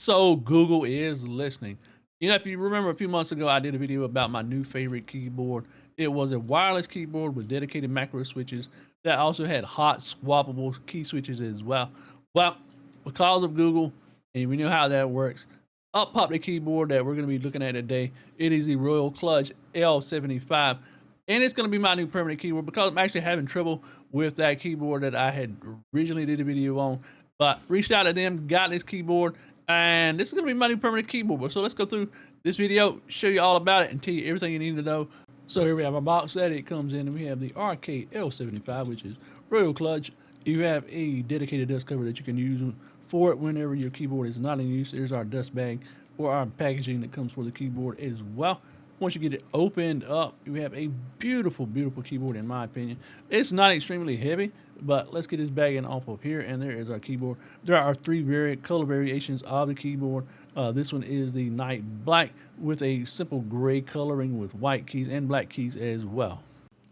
So Google is listening. If you remember a few months ago, I did a video about my new favorite keyboard. It was a wireless keyboard with dedicated macro switches that also had hot swappable key switches as well. Well, because of Google, and we know how that works, up popped the keyboard that we're going to be looking at today. It is the Royal Kludge L75, and it's going to be my new permanent keyboard because I'm actually having trouble with that keyboard that I had originally did a video on. But reached out to them, got this keyboard, and this is going to be my new permanent keyboard. So let's go through this video, show you all about it, and tell you everything you need to know. So here we have our box set. It comes in, and we have the RK-L75, which is Royal Kludge. You have a dedicated dust cover that you can use for it whenever your keyboard is not in use. There's our dust bag or our packaging that comes for the keyboard as well. Once you get it opened up, you have a beautiful, beautiful keyboard in my opinion. It's not extremely heavy, but let's get this bagging off of here, and there is our keyboard. There are three color variations of the keyboard. This one is the night black with a simple gray coloring with white keys and black keys as well.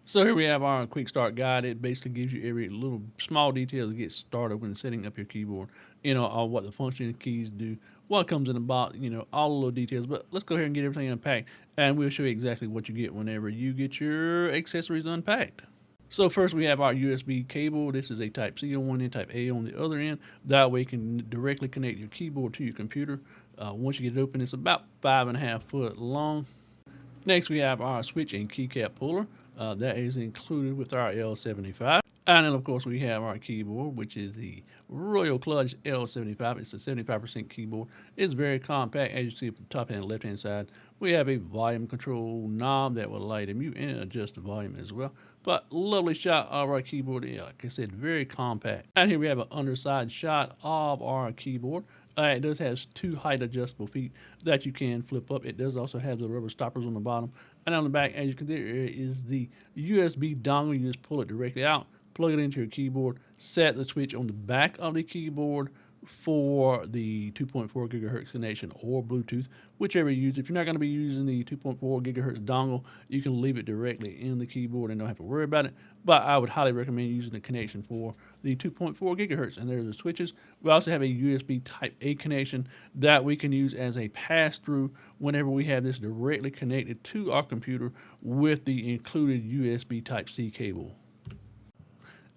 So here we have our quick start guide. It basically gives you every little small detail to get started when setting up your keyboard. What the functioning keys do, what comes in the box, all the little details. But let's go ahead and get everything unpacked, and we'll show you exactly what you get whenever you get your accessories unpacked. So first we have our USB cable. This is a type C on one end, type A on the other end. That way you can directly connect your keyboard to your computer. Once you get it open, it's about 5.5 foot long. Next, we have our switch and keycap puller. That is included with our L75. And then, of course, we have our keyboard, which is the Royal Kludge L75. It's a 75% keyboard. It's very compact, as you see from the top and left-hand side. We have a volume control knob that will allow you to mute and adjust the volume as well. But lovely shot of our keyboard. Yeah, like I said, very compact. And here we have an underside shot of our keyboard. It does have two height adjustable feet that you can flip up. It does also have the rubber stoppers on the bottom. And on the back, as you can see, there is the USB dongle. You just pull it directly out, plug it into your keyboard, set the switch on the back of the keyboard for the 2.4 gigahertz connection or Bluetooth, whichever you use. If you're not going to be using the 2.4 gigahertz dongle, you can leave it directly in the keyboard and don't have to worry about it. But I would highly recommend using the connection for the 2.4 gigahertz. And there's the switches. We also have a USB Type A connection that we can use as a pass-through whenever we have this directly connected to our computer with the included USB Type C cable.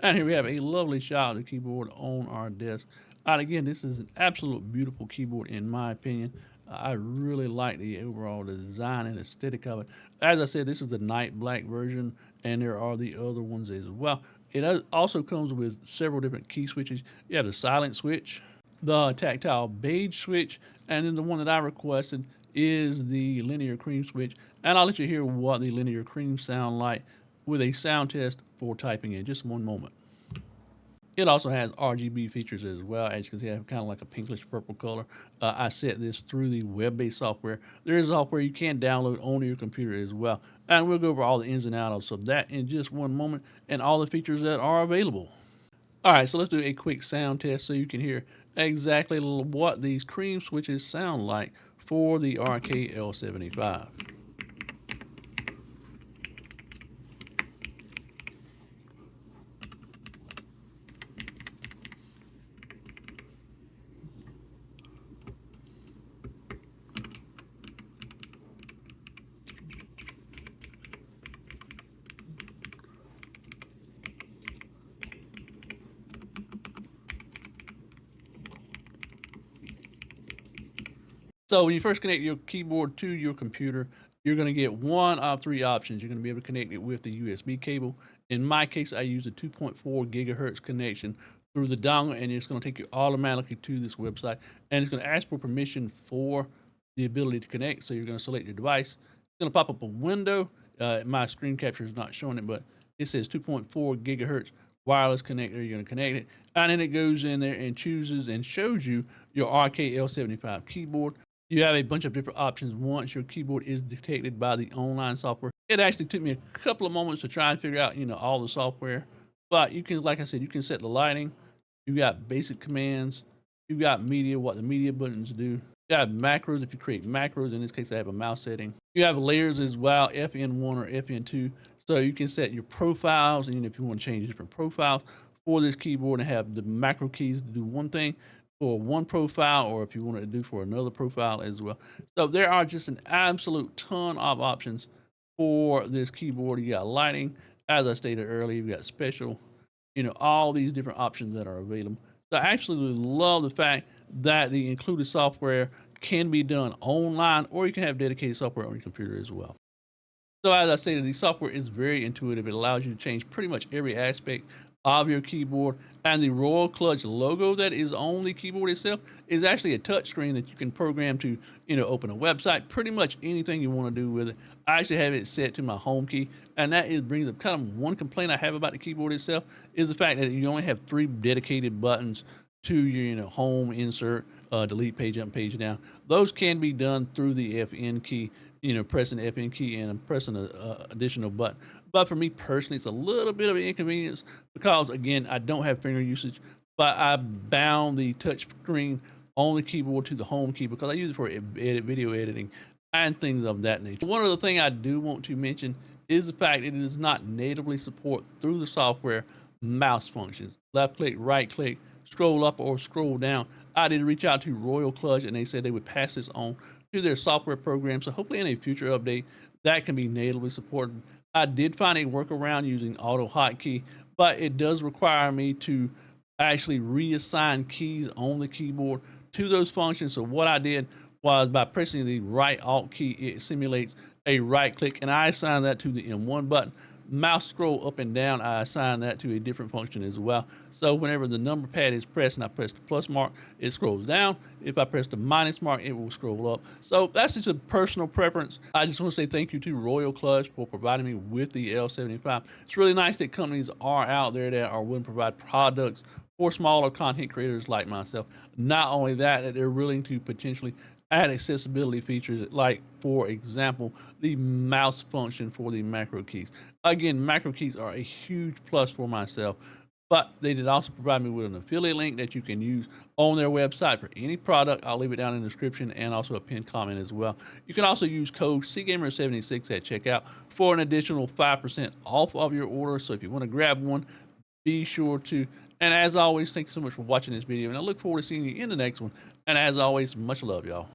And here we have a lovely shot of the keyboard on our desk. And again, this is an absolute beautiful keyboard in my opinion. I really like the overall design and aesthetic of it. As I said, this is the night black version, and there are the other ones as well. It also comes with several different key switches. You have the silent switch, the tactile beige switch, and then the one that I requested is the linear cream switch. And I'll let you hear what the linear cream sound like with a sound test for typing in just one moment. It also has RGB features as well. As you can see, I have kind of like a pinkish purple color. I set this through the web-based software. There is software you can download onto your computer as well. And we'll go over all the ins and outs of that in just one moment and all the features that are available. All right, so let's do a quick sound test so you can hear exactly what these cream switches sound like for the RK-L75. So when you first connect your keyboard to your computer, you're going to get one of three options. You're going to be able to connect it with the USB cable. In my case, I use a 2.4 gigahertz connection through the dongle, and it's going to take you automatically to this website. And it's going to ask for permission for the ability to connect. So you're going to select your device. It's going to pop up a window. My screen capture is not showing it, but it says 2.4 gigahertz wireless connector. You're going to connect it. And then it goes in there and chooses and shows you your RK-L75 keyboard. You have a bunch of different options once your keyboard is detected by the online software. It actually took me a couple of moments to try and figure out, all the software. But you can, like I said, you can set the lighting. You got basic commands. You got media, what the media buttons do. You got macros if you create macros. In this case, I have a mouse setting. You have layers as well, FN1 or FN2. So you can set your profiles, and if you want to change different profiles for this keyboard and have the macro keys to do one thing, for one profile or if you wanted to do for another profile as well. So there are just an absolute ton of options for this keyboard. You got lighting, as I stated earlier, you got special, all these different options that are available. So I absolutely love the fact that the included software can be done online, or you can have dedicated software on your computer as well. So as I stated, the software is very intuitive. It allows you to change pretty much every aspect of your keyboard. And the Royal Kludge logo that is on the keyboard itself is actually a touch screen that you can program to, open a website, pretty much anything you want to do with it. I actually have it set to my home key. And that is brings up kind of one complaint I have about the keyboard itself is the fact that you only have 3 dedicated buttons to your, home, insert, delete, page up, page down. Those can be done through the FN key, pressing the FN key and pressing a additional button. But for me personally, it's a little bit of an inconvenience because again, I don't have finger usage, but I bound the touch screen on the keyboard to the home key because I use it for video editing and things of that nature. One other thing I do want to mention is the fact it does not natively support through the software mouse functions. Left click, right click, scroll up or scroll down. I did reach out to Royal Kludge and they said they would pass this on to their software program. So hopefully in a future update that can be natively supported. I did find a workaround using auto hotkey, but it does require me to actually reassign keys on the keyboard to those functions. So what I did was by pressing the right alt key, it simulates a right click and I assign that to the M1 button. Mouse scroll up and down, I assign that to a different function as well. So whenever the number pad is pressed and I press the plus mark, it scrolls down. If I press the minus mark, it will scroll up. So that's just a personal preference. I just want to say thank you to Royal Kludge for providing me with the L75. It's really nice that companies are out there that are willing to provide products for smaller content creators like myself. Not only that, that they're willing to potentially add accessibility features like, for example, the mouse function for the macro keys. Again, macro keys are a huge plus for myself, but they did also provide me with an affiliate link that you can use on their website for any product. I'll leave it down in the description and also a pinned comment as well. You can also use code CGamer76 at checkout for an additional 5% off of your order. So if you want to grab one, be sure to. And as always, thank you so much for watching this video, and I look forward to seeing you in the next one. And as always, much love, y'all.